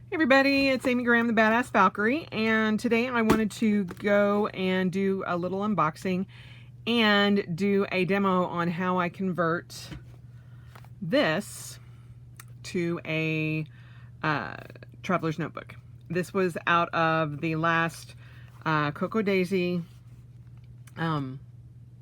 Hey everybody, it's Amy Graham, the Badass Valkyrie, and today I wanted to go and do a little unboxing and do a demo on how I convert this to a traveler's notebook. This was out of the last Cocoa Daisy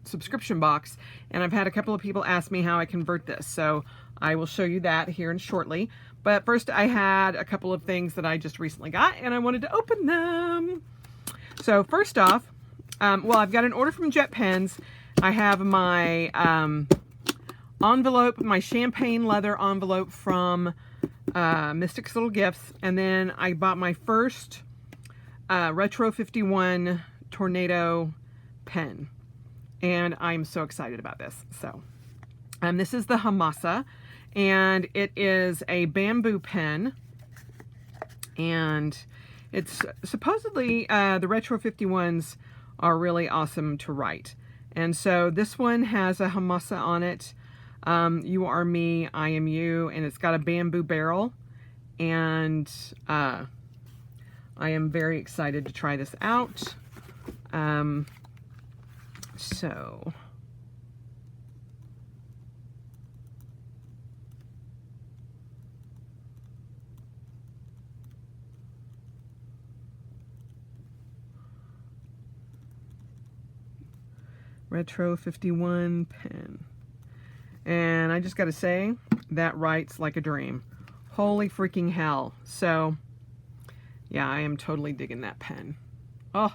subscription box, and I've had a couple of people ask me how I convert this, so I will show you that here and shortly. But first, I had a couple of things that I just recently got, and I wanted to open them. So first off, well, I've got an order from JetPens. I have my envelope, my champagne leather envelope from Mystic's Little Gifts, and then I bought my first Retro 51 Tornado pen, and I'm so excited about this. So this is the Hamsa, and it is a bamboo pen, and it's supposedly the Retro 51s are really awesome to write. And so this one has a Hamsa on it. You are me, I am you, and it's got a bamboo barrel, and I am very excited to try this out. So Retro 51 pen. And I just got to say, that writes like a dream. Holy freaking hell. So, yeah, I am totally digging that pen. Oh,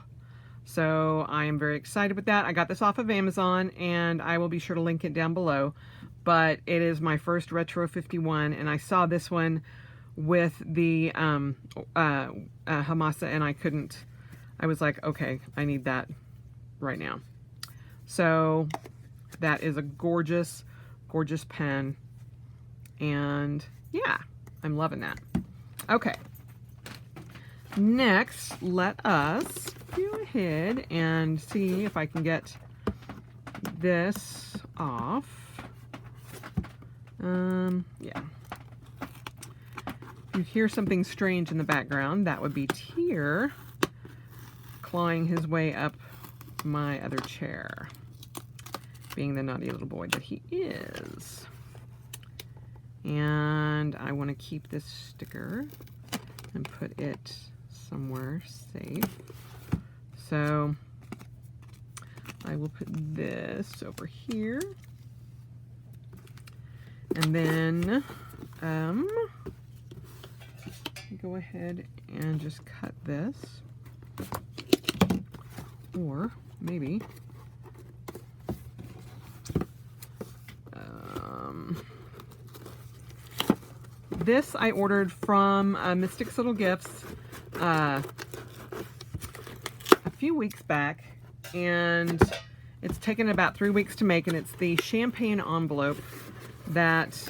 so I am very excited with that. I got this off of Amazon, and I will be sure to link it down below. But it is my first Retro 51, and I saw this one with the Hamsa, and I was like, okay, I need that right now. So that is a gorgeous, gorgeous pen, and yeah, I'm loving that. Okay, next, let us go ahead and see if I can get this off. Yeah. If you hear something strange in the background, that would be Tyr clawing his way up my other chair, being the naughty little boy that he is. And I want to keep this sticker and put it somewhere safe. So I will put this over here. And then go ahead and just cut this. Or maybe this I ordered from Mystic's Little Gifts a few weeks back, and it's taken about 3 weeks to make, and it's the champagne envelope that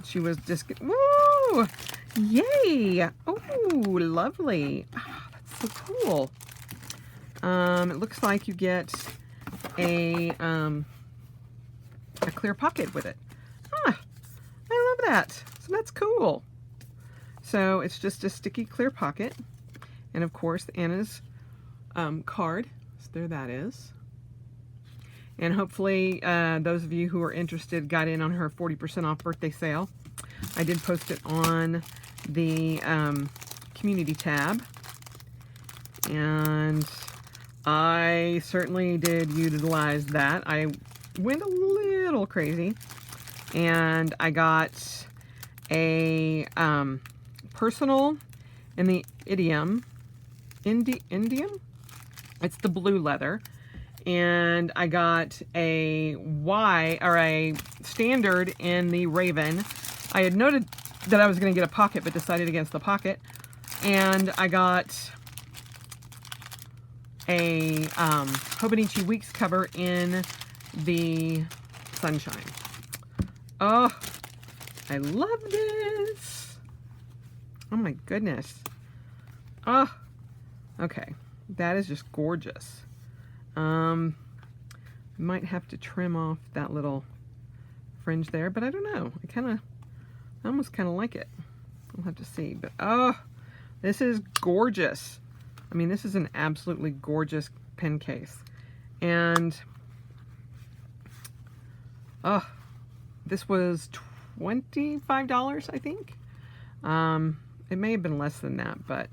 she was just, woo! Yay! Oh, lovely. Oh, that's so cool. It looks like you get a clear pocket with it. Ah, I love that. So that's cool. So it's just a sticky clear pocket, and of course Anna's card. So there that is. And hopefully those of you who are interested got in on her 40% off birthday sale. I did post it on the community tab, and I certainly did utilize that. I went a little crazy, and I got a personal in the indium. It's the blue leather, and I got a standard in the raven. I had noted that I was going to get a pocket, but decided against the pocket, and I got a Hobonichi Weeks cover in the sunshine. Oh, I love this. Oh my goodness. Oh, okay. That is just gorgeous. Might have to trim off that little fringe there, but I don't know. I almost kind of like it. We'll have to see. But, oh, this is gorgeous. I mean, this is an absolutely gorgeous pen case. And, oh, this was $25, I think. It may have been less than that, but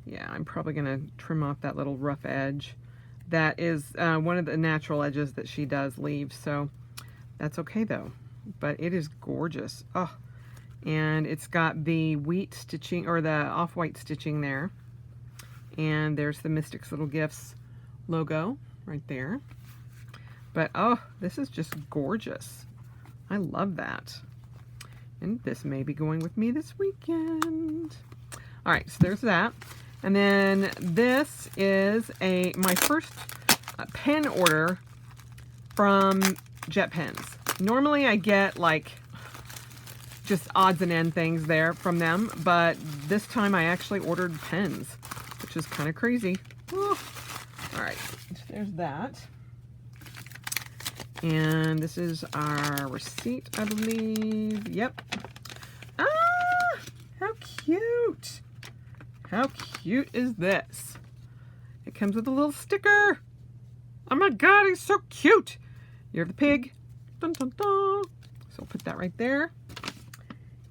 yeah, I'm probably going to trim off that little rough edge. That is one of the natural edges that she does leave, so that's okay though. But it is gorgeous. Oh, and it's got the wheat stitching, or the off-white stitching there. And there's the Mystics Little Gifts logo right there. But oh, this is just gorgeous. I love that. And this may be going with me this weekend. All right, so there's that. And then this is my first pen order from JetPens. Normally I get like just odds and end things there from them, but this time I actually ordered pens, which is kind of crazy. Woo. All right, so there's that. And this is our receipt, I believe. Yep. Ah, how cute. How cute is this? It comes with a little sticker. Oh my God, he's so cute. You're the pig. Dun, dun, dun. So I'll put that right there.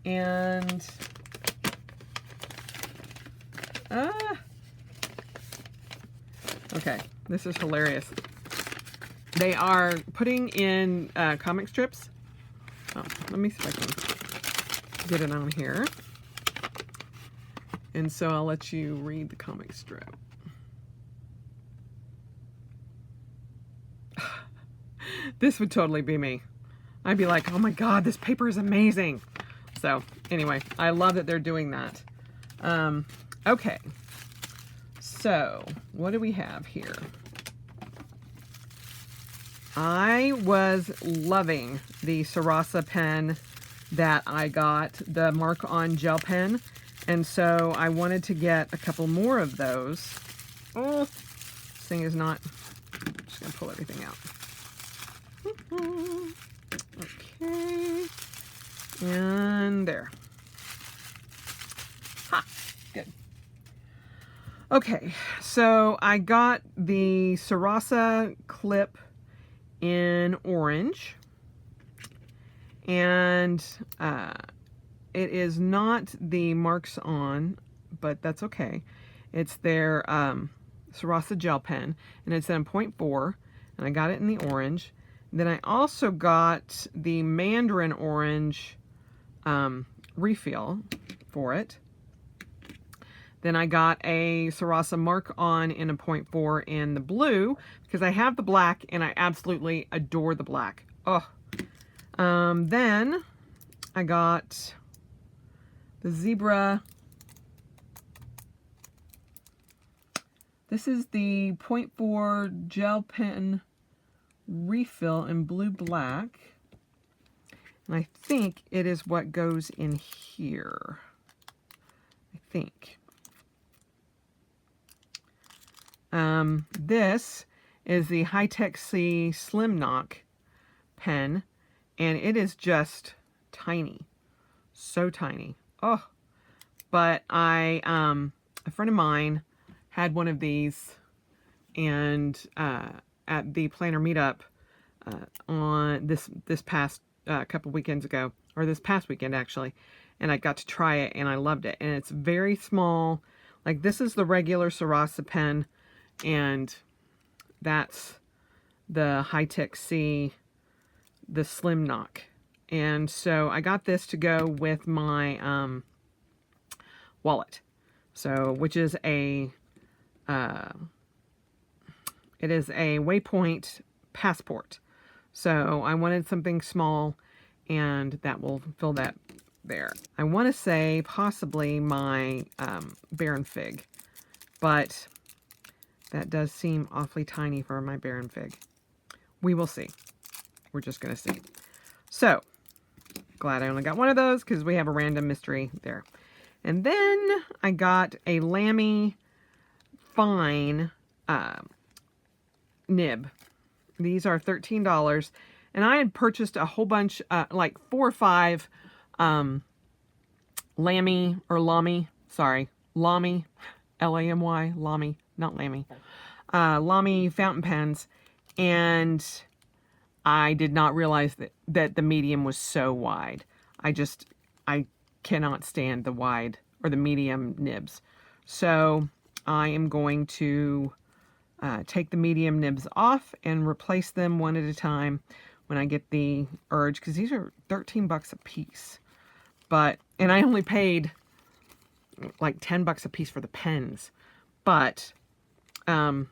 And, okay, this is hilarious. They are putting in comic strips. Oh, let me see if I can get it on here. And so I'll let you read the comic strip. This would totally be me. I'd be like, oh my God, this paper is amazing. So anyway, I love that they're doing that. Okay, so what do we have here? I was loving the Sarasa pen that I got, the Mark On gel pen. And so I wanted to get a couple more of those. Oh, this thing is not, I'm just gonna pull everything out. Okay, and there. Ha, good. Okay, so I got the Sarasa clip in orange, and it is not the Marks On, but that's okay. It's their Sarasa gel pen, and it's in 0.4, and I got it in the orange. Then I also got the Mandarin orange refill for it. Then I got a Sarasa Mark On in a 0.4 in the blue, because I have the black and I absolutely adore the black. Oh. Then I got the Zebra. This is the 0.4 gel pen refill in blue black. And I think it is what goes in here. I think. This is the High-Tech C Slim Knock pen, and it is just tiny. So tiny. Oh, but a friend of mine had one of these, and at the planner meetup on this past couple weekends ago, or this past weekend actually, and I got to try it and I loved it. And it's very small. Like, this is the regular Sarasa pen, and that's the High-Tech C, the Slim Knock. And so I got this to go with my wallet. So, which is it is a Waypoint passport. So I wanted something small, and that will fill that there. I want to say possibly my Baron Fig, but that does seem awfully tiny for my Baron Fig. We will see. We're just going to see. So, glad I only got one of those, because we have a random mystery there. And then I got a Lamy Fine nib. These are $13. And I had purchased a whole bunch, like 4 or 5 Lamy, or Lamy, sorry, Lamy, L-A-M-Y, Lamy, not Lamy, Lamy fountain pens, and I did not realize that the medium was so wide. I cannot stand the wide or the medium nibs. So I am going to take the medium nibs off and replace them one at a time when I get the urge, because these are 13 bucks a piece. And I only paid like 10 bucks a piece for the pens. But I'm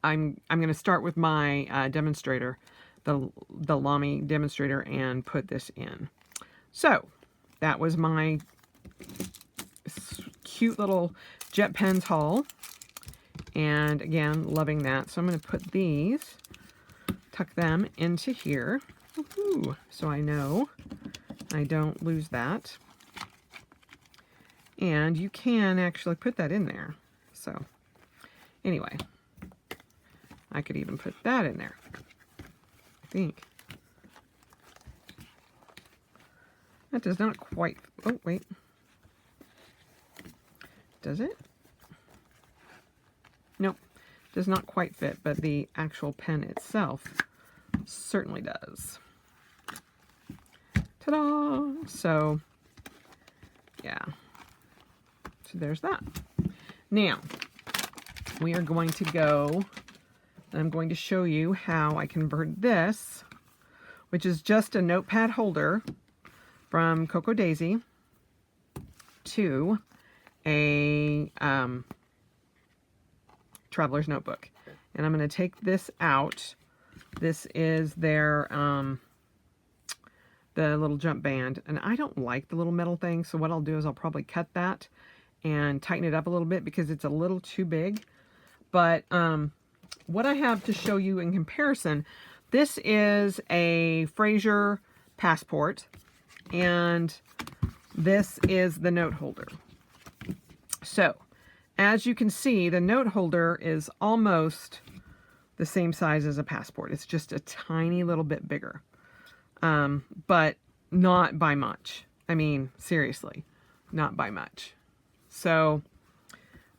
going to start with my demonstrator, the Lamy demonstrator, and put this in. So that was my cute little JetPens haul. And again, loving that. So I'm going to put these, tuck them into here. Woohoo! So I know I don't lose that. And you can actually put that in there. So anyway, I could even put that in there, I think. That does not quite, oh wait. Does it? Nope, does not quite fit, but the actual pen itself certainly does. Ta-da! So, yeah. So there's that. Now, we are going to go, I'm going to show you how I convert this, which is just a notepad holder from Cocoa Daisy, to a traveler's notebook. And I'm going to take this out. This is their the little jump band, and I don't like the little metal thing, so what I'll do is I'll probably cut that and tighten it up a little bit because it's a little too big. But what I have to show you in comparison, this is a Fraser Passport, and this is the note holder. So as you can see, the note holder is almost the same size as a Passport. It's just a tiny little bit bigger, but not by much. I mean, seriously, not by much. So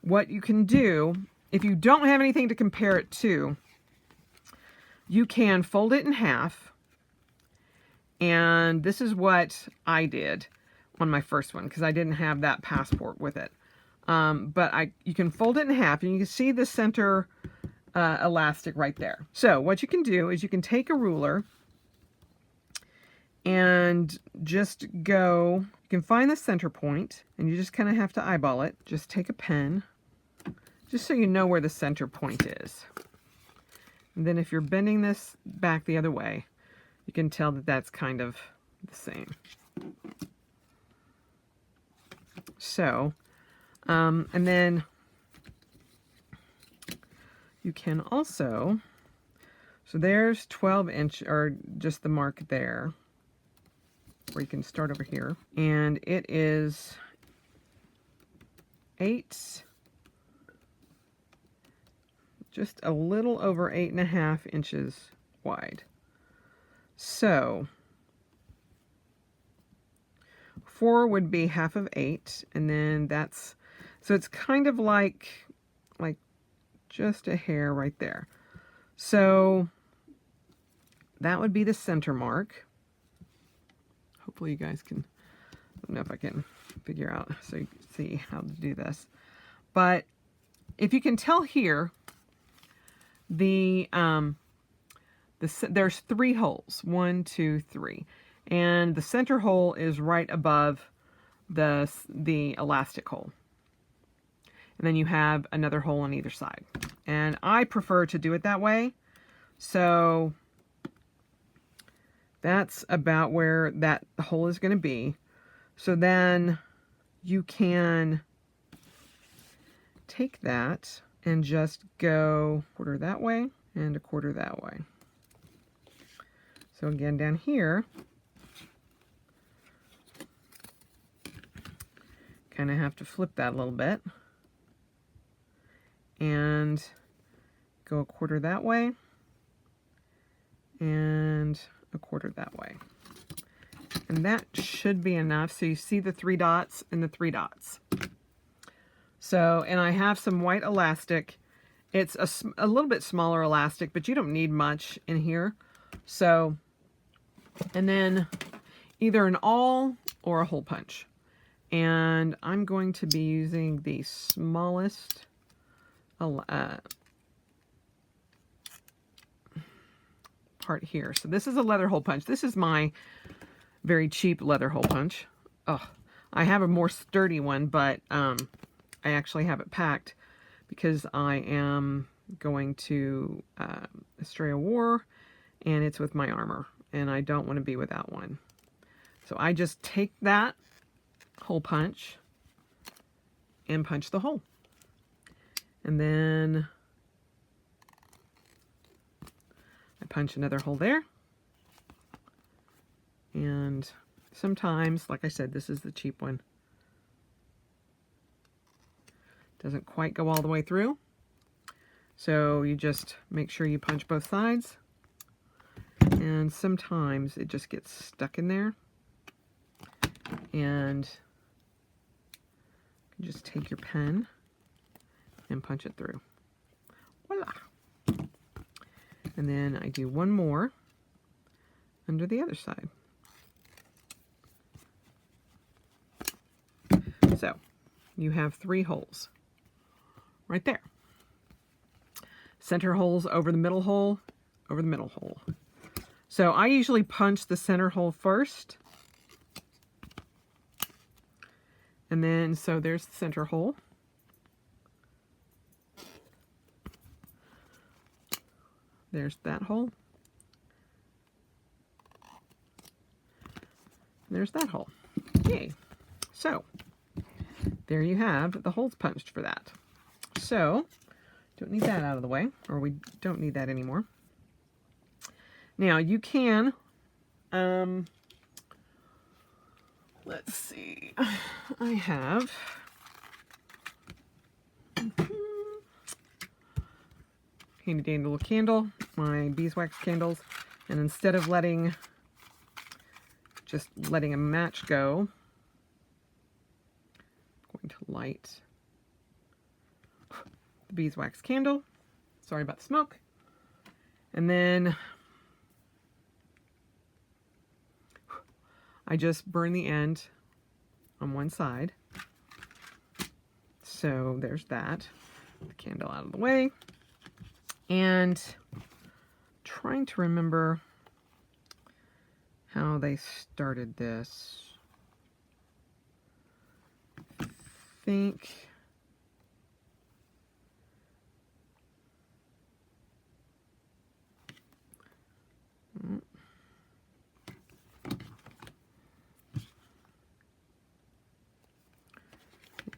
what you can do, if you don't have anything to compare it to, you can fold it in half. And this is what I did on my first one, because I didn't have that Passport with it. But you can fold it in half, and you can see the center elastic right there. So what you can do is you can take a ruler and just go, you can find the center point, and you just kind of have to eyeball it. Just take a pen, just so you know where the center point is. And then if you're bending this back the other way, you can tell that that's kind of the same. So, and then you can also, so there's 12 inch, or just the mark there, where you can start over here. And it is 8, just a little over 8.5 inches wide. So 4 would be half of 8, and then that's, so it's kind of like just a hair right there. So that would be the center mark. Hopefully you guys can, I don't know if I can figure out so you can see how to do this. But if you can tell here, there's 3 holes, 1, 2, 3, and the center hole is right above the elastic hole, and then you have another hole on either side. And I prefer to do it that way, so that's about where that hole is going to be. So then you can take that and just go a quarter that way and a quarter that way. So again, down here, kind of have to flip that a little bit and go a quarter that way and a quarter that way. And that should be enough. So you see the 3 dots and the 3 dots. So, and I have some white elastic. It's a little bit smaller elastic, but you don't need much in here. So, and then either an awl or a hole punch. And I'm going to be using the smallest part here. So this is a leather hole punch. This is my very cheap leather hole punch. Oh, I have a more sturdy one, but I actually have it packed because I am going to Australia War, and it's with my armor, and I don't want to be without one. So I just take that hole punch and punch the hole. And then I punch another hole there. And sometimes, like I said, this is the cheap one. Doesn't quite go all the way through. So you just make sure you punch both sides. And sometimes it just gets stuck in there. And you just take your pen and punch it through. Voila! And then I do one more under the other side. So you have 3 holes right there. Center holes over the middle hole, over the middle hole. So I usually punch the center hole first. And then, so there's the center hole. There's that hole. There's that hole. Yay. So, there you have the holes punched for that. So, don't need that out of the way, or we don't need that anymore. Now, you can, let's see, I have, handy dandy little candle, my beeswax candles, and instead of just letting a match go, I'm going to light the beeswax candle. Sorry about the smoke. And then I just burn the end on one side. So there's that. The candle out of the way. And trying to remember how they started this. I think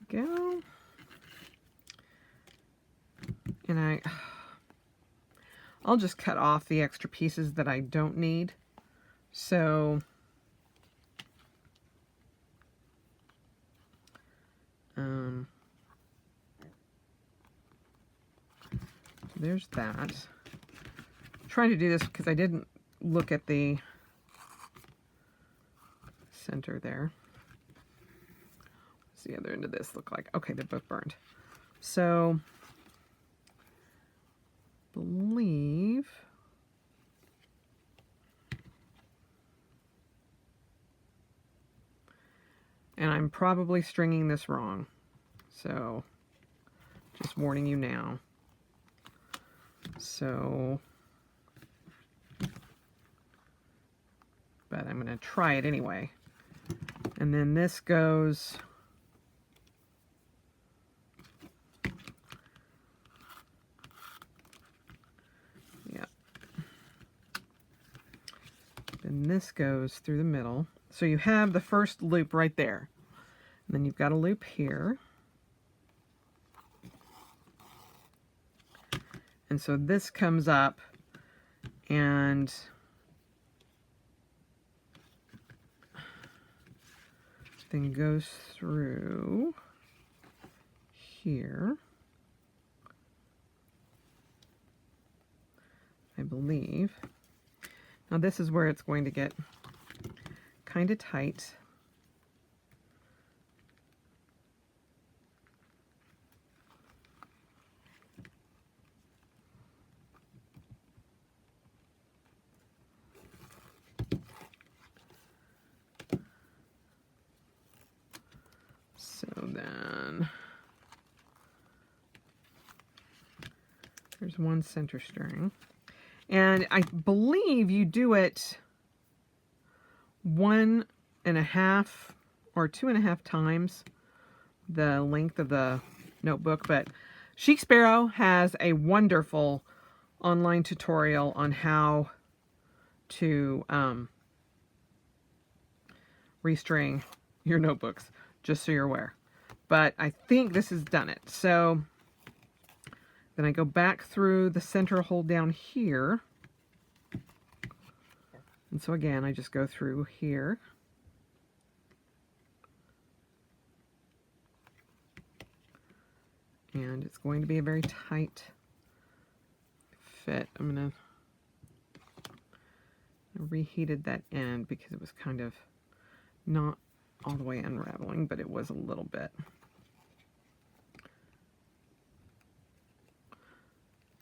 go. And I'll just cut off the extra pieces that I don't need. So there's that. I'm trying to do this because I didn't look at the center there. What's the other end of this look like? Okay, they're both burned. So believe and I'm probably stringing this wrong, so just warning you now. So, but I'm going to try it anyway. And then this goes and this goes through the middle. So you have the first loop right there. And then you've got a loop here. And so this comes up and then goes through here, I believe. Now this is where it's going to get kind of tight. So then there's one center string. And I believe you do it 1.5 or 2.5 times the length of the notebook. But Chic Sparrow has a wonderful online tutorial on how to restring your notebooks, just so you're aware. But I think this has done it. So then I go back through the center hole down here. And so again, I just go through here. And it's going to be a very tight fit. I'm going to reheated that end because it was kind of not all the way unraveling, but it was a little bit.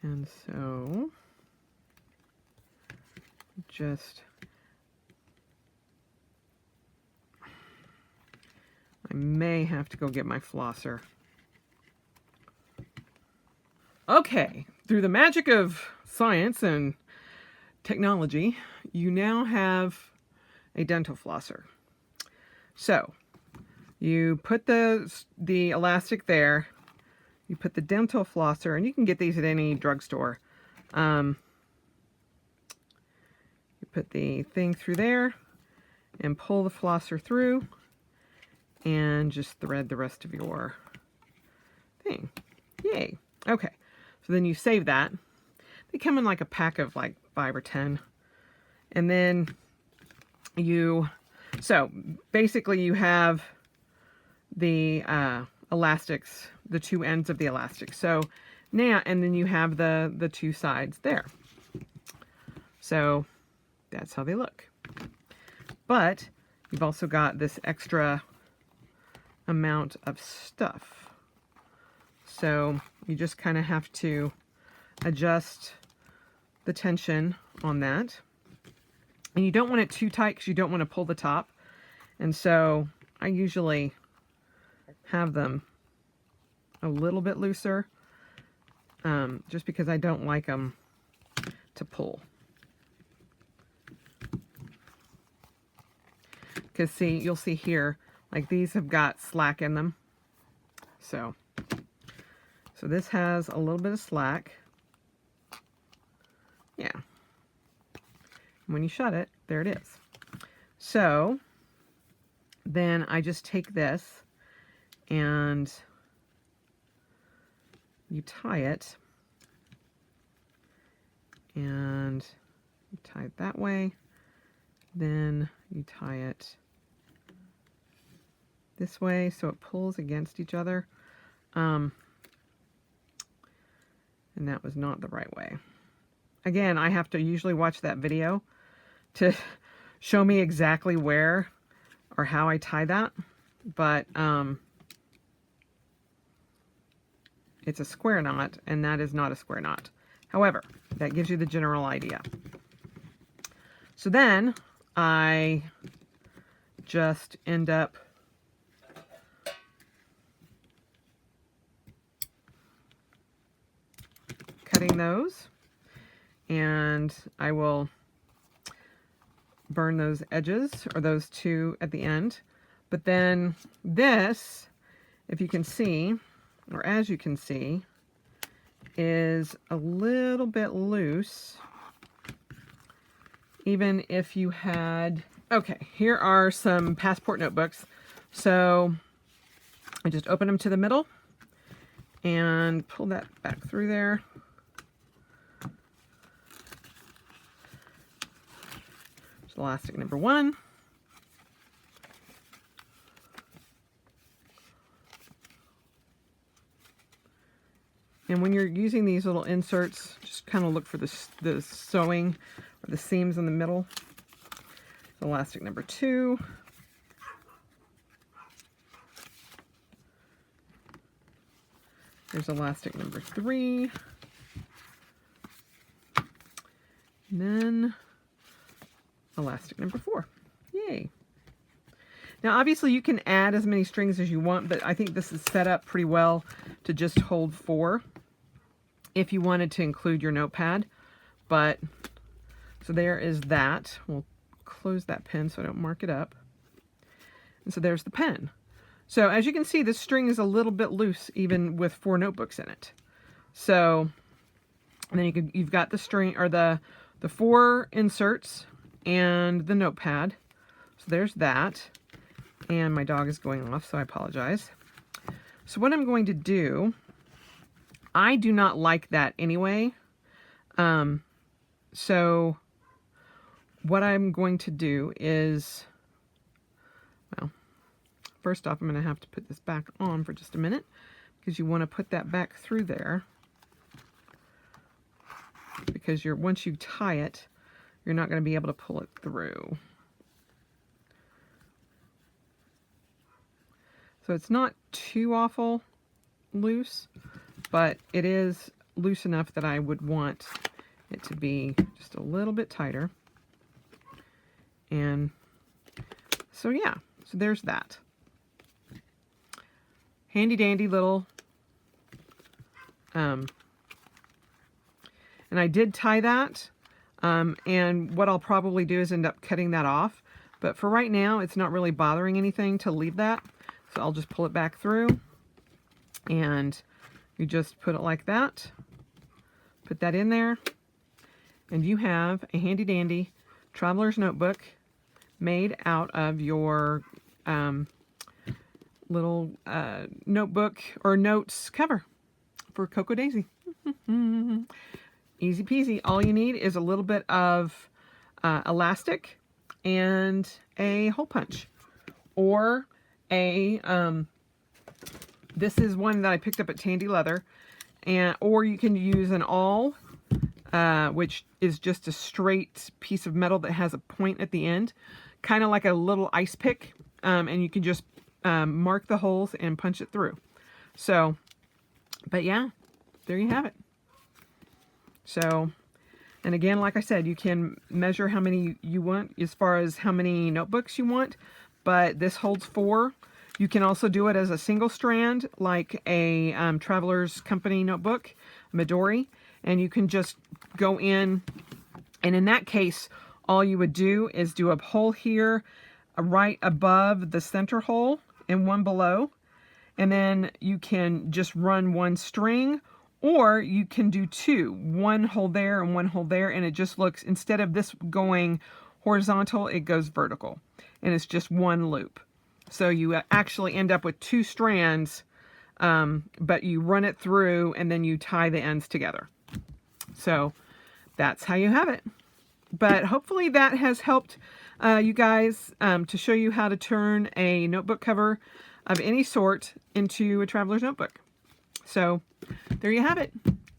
And so just, I may have to go get my flosser. Okay, through the magic of science and technology, you now have a dental flosser. So you put the elastic there, you put the dental flosser, and you can get these at any drugstore. You put the thing through there and pull the flosser through and just thread the rest of your thing. Yay. Okay, so then you save that. They come in like a pack of like 5 or 10. And then so basically you have the elastics, the two ends of the elastic. So now, and then you have the two sides there. So that's how they look. But you've also got this extra amount of stuff. So you just kind of have to adjust the tension on that. And you don't want it too tight because you don't want to pull the top. And so I usually have them a little bit looser, just because I don't like them to pull. Because see, you'll see here, like these have got slack in them. So this has a little bit of slack. Yeah. When you shut it, there it is. So then I just take this and you tie it, and you tie it that way. Then you tie it this way so it pulls against each other. And that was not the right way. Again, I have to usually watch that video to show me exactly where or how I tie that. But it's a square knot, and that is not a square knot. However, that gives you the general idea. So then I just end up cutting those, and I will burn those edges, or those two at the end. But then this, if you can see, or as you can see, is a little bit loose. Even if you had, okay, here are some passport notebooks. So I just open them to the middle and pull that back through there. There's elastic number 1. And when you're using these little inserts, just kind of look for the sewing or the seams in the middle. Elastic number 2. Here's elastic number 3. And then elastic number 4. Yay. Now obviously you can add as many strings as you want, but I think this is set up pretty well to just hold 4 if you wanted to include your notepad. But so there is that. We'll close that pen so I don't mark it up. And so there's the pen. So as you can see, this string is a little bit loose even with 4 notebooks in it. So and then you've got the string, or the 4 inserts and the notepad. So there's that. And my dog is going off, so I apologize. So what I'm going to do, I do not like that anyway. So what I'm going to do is, well, first off, I'm going to have to put this back on for just a minute because you want to put that back through there. Because once you tie it, you're not going to be able to pull it through. So it's not too awful loose, but it is loose enough that I would want it to be just a little bit tighter. And so yeah, so there's that. Handy dandy little, and I did tie that, and what I'll probably do is end up cutting that off, but for right now it's not really bothering anything to leave that. So I'll just pull it back through, and you just put it like that, put that in there, and you have a handy dandy traveler's notebook made out of your little notebook or notes cover for Cocoa Daisy. Easy peasy. All you need is a little bit of elastic and a hole punch, or this is one that I picked up at Tandy Leather, or you can use an awl, which is just a straight piece of metal that has a point at the end, kind of like a little ice pick, and you can just mark the holes and punch it through. So, but yeah, there you have it. So, and again, like I said, you can measure how many you want as far as how many notebooks you want, but this holds 4. You can also do it as a single strand, like a Traveler's Company notebook, Midori, and you can just go in, and in that case, all you would do is do a hole here, right above the center hole, and one below, and then you can just run 1 string, or you can do 2, 1 hole there and 1 hole there, and it just looks, instead of this going horizontal, it goes vertical, and it's just 1 loop. So you actually end up with 2 strands, but you run it through and then you tie the ends together. So that's how you have it. But hopefully that has helped you guys to show you how to turn a notebook cover of any sort into a traveler's notebook. So there you have it.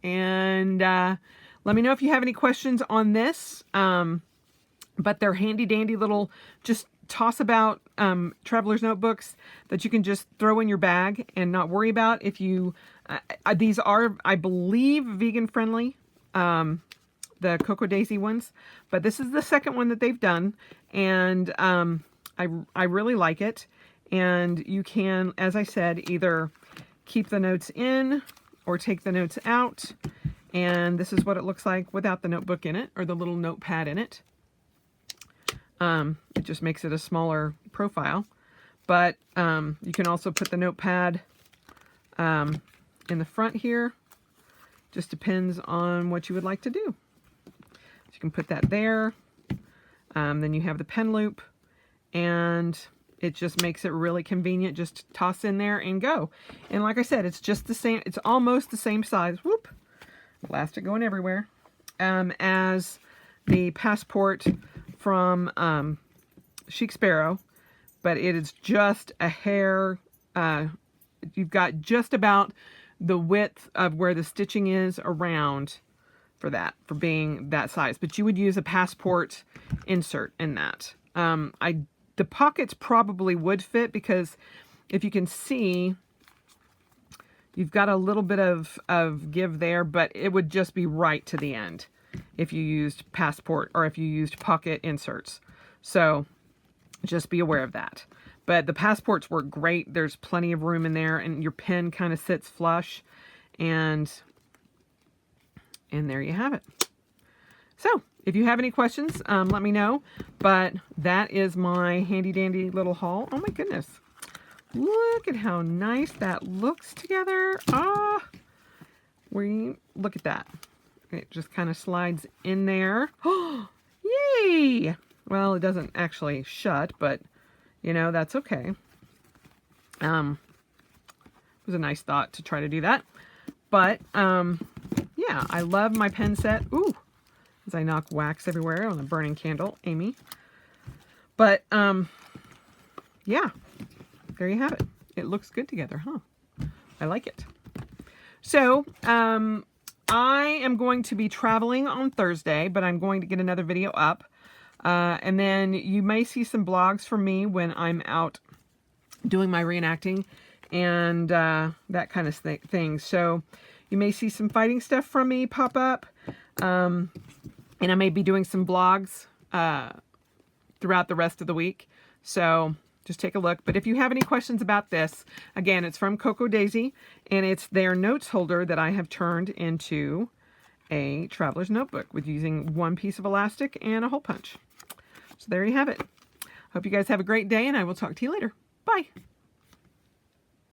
And let me know if you have any questions on this. But they're handy dandy little, just toss about traveler's notebooks that you can just throw in your bag and not worry about. If you, these are, I believe, vegan friendly, the Cocoa Daisy ones, but this is the second one that they've done, and I really like it. And you can, as I said, either keep the notes in or take the notes out, and this is what it looks like without the notebook in it, or the little notepad in it. It just makes it a smaller profile, but you can also put the notepad in the front here. Just depends on what you would like to do. So you can put that there. Then you have the pen loop, and it just makes it really convenient. Just toss in there and go. And like I said, it's just the same. It's almost the same size. Whoop! Elastic going everywhere. As the Passport from Chic Sparrow, but it is just a hair, you've got just about the width of where the stitching is around for that, for being that size. But you would use a Passport insert in that. The pockets probably would fit because if you can see, you've got a little bit of give there, but it would just be right to the end if you used passport or if you used pocket inserts. So just be aware of that. But the passports work great. There's plenty of room in there, and your pen kind of sits flush. And there you have it. So if you have any questions, let me know. But that is my handy dandy little haul. Oh my goodness. Look at how nice that looks together. Ah, look at that. It just kind of slides in there. Oh, yay! Well, it doesn't actually shut, but you know, that's okay. It was a nice thought to try to do that. But yeah, I love my pen set. Ooh, as I knock wax everywhere on the burning candle, Amy. But yeah, there you have it. It looks good together, huh? I like it. So I am going to be traveling on Thursday, but I'm going to get another video up. And then you may see some blogs from me when I'm out doing my reenacting and that kind of thing. So you may see some fighting stuff from me pop up. And I may be doing some blogs throughout the rest of the week. So just take a look. But if you have any questions about this, again, it's from Cocoa Daisy, and it's their notes holder that I have turned into a traveler's notebook with using one piece of elastic and a hole punch. So there you have it. Hope you guys have a great day, and I will talk to you later. Bye.